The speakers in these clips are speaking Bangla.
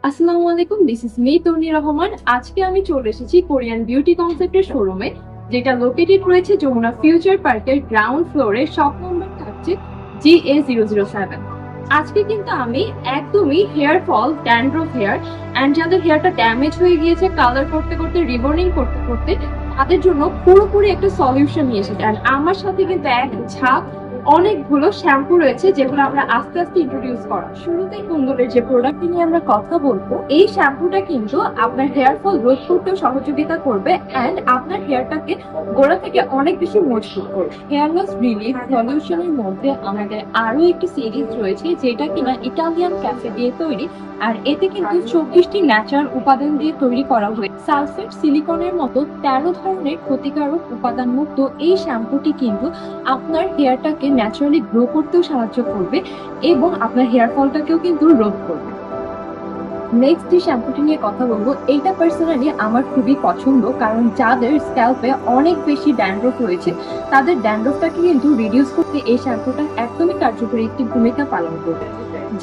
আসসালামু আলাইকুম, this is me Toni Rahman. আজকে আমি চলে এসেছি কোরিয়ান বিউটি কনসেপ্টের শোরুমে, যেটা লোকেটেড রয়েছে যমুনা ফিউচার পার্কের গ্রাউন্ড ফ্লোরে। শপ নম্বর থাকছে GA007। আজকে কিন্তু আমি একদমই hair fall, dandruff hair and যাদের হেয়ারটা ড্যামেজ হয়ে গিয়েছে কালার করতে করতে, রিবর্নিং করতে করতে, তাদের জন্য পুরোপুরি একটা সলিউশন নিয়ে এসেছি। অ্যান্ড আমার সাথে কিন্তু এক ঝাঁক অনেকগুলো শ্যাম্পু রয়েছে যেগুলো আমরা আস্তে আস্তে ইন্ট্রোডিউস করা। শুরুতেই কুন্দলের যে প্রোডাক্টটি নিয়ে আমরা কথা বলবো, এই শ্যাম্পুটা কিন্তু আপনার হেয়ার ফল রোধ করতেও সহযোগিতা করবে অ্যান্ড আপনার হেয়ারটাকে গোড়া থেকে অনেক বেশি মজবুত করবে। হেয়ার লস রিলিফ সলিউশনের মধ্যে আমাদের আরো একটি সিরিজ রয়েছে যেটা কিনা ইটালিয়ান ক্যাফে দিয়ে তৈরি, আর এতে কিন্তু 24টি ন্যাচারাল উপাদান দিয়ে তৈরি করা হয়েছে। সালফেট, সিলিকনের মতো 13 ধরনের ক্ষতিকারক উপাদান মুক্ত এই শ্যাম্পুটি কিন্তু আপনার হেয়ারটাকে ন্যাচারালি গ্রো করতেও সাহায্য করবে এবং আপনার হেয়ার ফলটাকেও কিন্তু রোধ করবে। নেক্সট যে শ্যাম্পুটি নিয়ে কথা বলবো, এইটা পার্সোনালি আমার খুবই পছন্দ, কারণ যাদের স্ক্যাল্পে অনেক বেশি ড্যান্ড্রফ রয়েছে তাদের ড্যান্ড্রফটাকে কিন্তু রিডিউস করতে এই শ্যাম্পুটা একদমই কার্যকরী একটি ভূমিকা পালন করবে।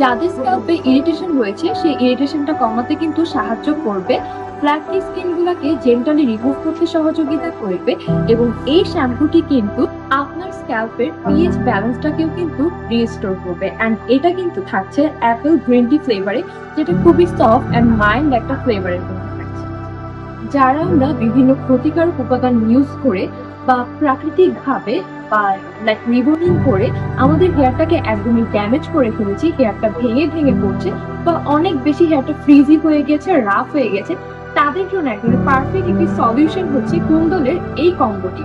যাদের স্ক্যাল্পে ইরিটেশন রয়েছে সেই ইরিটেশনটা কমাতে কিন্তু সাহায্য করবে, ফ্ল্যাকি স্কিন গুলাকে জেন্টালি রিমুভ করতে সহযোগিতা করবে এবং এই শ্যাম্পুটি কিন্তু আপনার স্ক্যাল্পের পিএইচ ব্যালেন্সটাকেও কিন্তু রিস্টোর করবে। অ্যান্ড এটা কিন্তু থাকছে অ্যাপেল গ্রিন টি ফ্লেভারে, যেটা খুবই সফট অ্যান্ড মাইল্ড একটা ফ্লেভারের মধ্যে থাকছে। যারা আমরা বিভিন্ন ক্ষতিকারক উপাদান ইউজ করে বা প্রাকৃতিক ভাবে বা লাইক রিবর্নিং করে আমাদের হেয়ারটাকে একদমই ড্যামেজ করে ফেলেছি, হেয়ারটা ভেঙে ভেঙে পড়ছে বা অনেক বেশি হেয়ারটা ফ্রিজি হয়ে গেছে, রাফ হয়ে গেছে, তাদের জন্য একদম পারফেক্ট একটি সলিউশন হচ্ছে কুন্দলের এই কম্বোটি।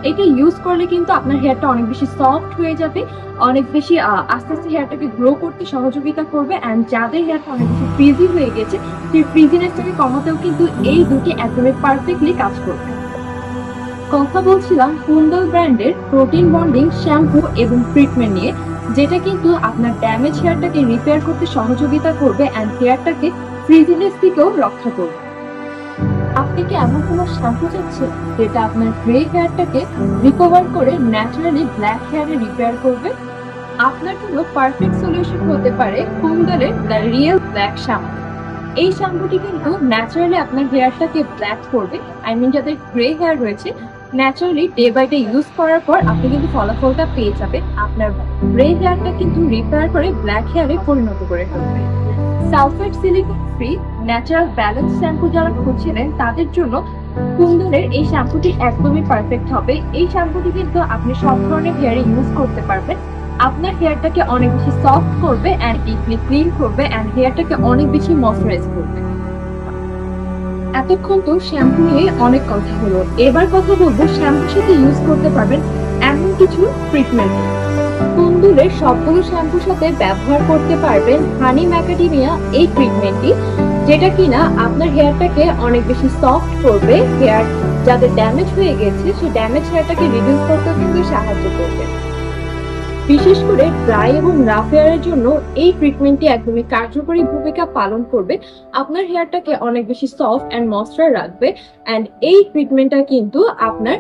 এটা ইউজ করলে কিন্তু আপনার হেয়ারটা অনেক বেশি সফট হয়ে যাবে, অনেক বেশি আস্তে আস্তে হেয়ারটাকে গ্রো করতে সহযোগিতা করবে অ্যান্ড যাদের হেয়ারটা অনেক বেশি ফ্রিজি হয়ে গেছে সেই ফ্রিজিনেসটাকে কমাতেও কিন্তু এই দুটি একদমই পারফেক্টলি কাজ করবে। কথা বলছিলাম কুন্দল ব্র্যান্ডের প্রোটিন বন্ডিং শ্যাম্পু এবং ট্রিটমেন্ট নিয়ে, যেটা কিন্তু আপনার ড্যামেজ হেয়ারটাকে রিপেয়ার করতে সহযোগিতা করবে অ্যান্ড হেয়ারটাকে ফ্রিজিনেস থেকেও রক্ষা করবে। আপনি কি এমন কোনো শ্যাম্পু চাচ্ছেন যেটা আপনার গ্রে হেয়ারটাকে রিকভার করে ন্যাচারালি ব্ল্যাক হেয়ারে রিপেয়ার করবে? আপনার জন্য পারফেক্ট সলিউশন হতে পারে কুন্দলের দ্য রিয়েল ব্ল্যাক শ্যাম্পু। এই শ্যাম্পুটি কিন্তু ন্যাচারালি আপনার হেয়ারটাকে ব্ল্যাক করবে। যাদের গ্রে হেয়ার রয়েছে, naturally day by day use করার পর আপনি কিন্তু ফলাফলটা পেয়ে যাবেন, আপনার গ্রে হেয়ারটা কিন্তু রিপেয়ার করে ব্ল্যাক হেয়ারে পরিণত করে ফেলবে। Sulphate, silicone free natural balance shampoo যারা খুঁজছিলেন তাদের জন্য কুন্দলের এই শ্যাম্পুটি একদমই পারফেক্ট হবে। এই শ্যাম্পুটি কিন্তু আপনি সব ধরনের হেয়ারে ইউজ করতে পারবেন। আপনার হেয়ারটাকে অনেক বেশি সফট করবে অ্যান্ড ডিপলি ক্লিন করবে অ্যান্ড হেয়ারটাকে অনেক বেশি ময়শ্চারাইজ করবে। এতক্ষণ তো শ্যাম্পু নিয়ে অনেক কথা হলো, এবার কথা বলবো শ্যাম্পুর সাথে ইউজ করতে পারবেন এমন কিছু ট্রিটমেন্ট। কুন্দলের সবগুলো শ্যাম্পুর সাথে ব্যবহার করতে পারবেন হানি ম্যাকাডেমিয়া এই ট্রিটমেন্টটি, যেটা কিনা আপনার হেয়ারটাকে অনেক বেশি সফট করবে। হেয়ার যাদের ড্যামেজ হয়ে গেছে সেই ড্যামেজ হেয়ারটাকে রিডিউস করতে কিন্তু সাহায্য করবে। বিশেষ করে ড্রাই এবং রাফ হেয়ারের জন্য এই ট্রিটমেন্টটি একদমই কার্যকরী ভূমিকা পালন করবে, আপনার হেয়ারটাকে অনেক বেশি সফট অ্যান্ড ময়েশ্চার রাখবে। অ্যান্ড এই ট্রিটমেন্টটা কিন্তু আপনার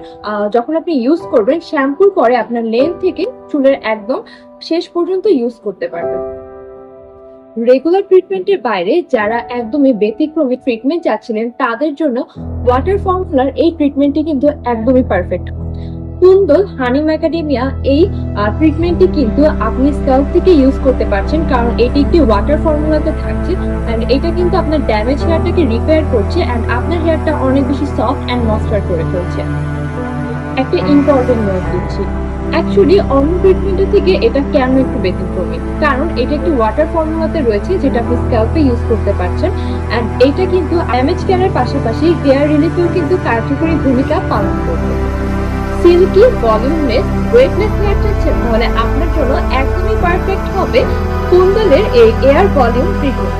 যখন আপনি ইউজ করবেন শ্যাম্পুর পরে আপনার লেন্থ থেকে চুলের একদম শেষ পর্যন্ত ইউজ করতে পারবেন। রেগুলার ট্রিটমেন্টের বাইরে যারা একদমই ব্যতিক্রমী ট্রিটমেন্ট চাচ্ছিলেন তাদের জন্য ওয়াটার ফর্মুলার এই ট্রিটমেন্টটি কিন্তু একদমই পারফেক্ট। কুন্দল হানি ম্যাকাডেমিয়া এই ট্রিটমেন্টটি কিন্তু আপনি স্ক্যাল্প থেকে ইউজ করতে পারছেন, কারণ এটি একটি ওয়াটার ফর্মুলাতে থাকছে অ্যান্ড এটা কিন্তু আপনার ড্যামেজ হেয়ারটাকে রিপেয়ার করছে অ্যান্ড আপনার হেয়ারটা অনেক বেশি সফট অ্যান্ড ময়েশ্চার করে ফেলছে। একটা ইম্পর্টেন্ট নোট দিচ্ছি, অ্যাকচুয়ালি অন্য ট্রিটমেন্টের থেকে এটা কেন একটু ব্যতিক্রমী, কারণ এটা একটি ওয়াটার ফর্মুলাতে রয়েছে যেটা আপনি স্ক্যাল্পে ইউজ করতে পারছেন অ্যান্ড এটা কিন্তু ড্যামেজ কেয়ারের পাশাপাশি হেয়ার রিলিফেও কিন্তু কার্যকরী ভূমিকা পালন করবে। সিল্কি, ভলিউমলেস, ওয়েটলেস হেয়ার চাচ্ছেন তাহলে আপনার জন্য একদমই পারফেক্ট হবে কুন্দলের এই এয়ার ভলিউম ট্রিটমেন্ট।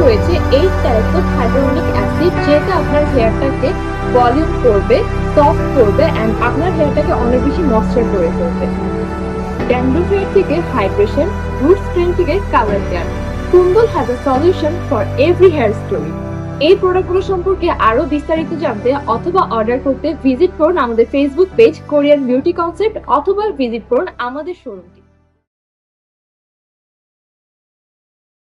রয়েছে 8 টাইপস অফ হাইড্রোনিক অ্যাসিড, যেটা আপনার হেয়ারটাকে ভলিউম করবে, সফট করবে অ্যান্ড আপনার হেয়ারটাকে অনেক বেশি ময়েশ্চার করে ফেলবে। ড্যান্ড্রফ হেয়ার থেকে হাইড্রেশন, রুট স্ট্রেন থেকে colour hair, Kundal has a solution for every hair story. এই প্রোডাক্টগুলো সম্পর্কে আরো বিস্তারিত জানতে অথবা অর্ডার করতে ভিজিট করুন আমাদের Facebook page Korean beauty concept অথবা ভিজিট করুন আমাদের শোরুমটি।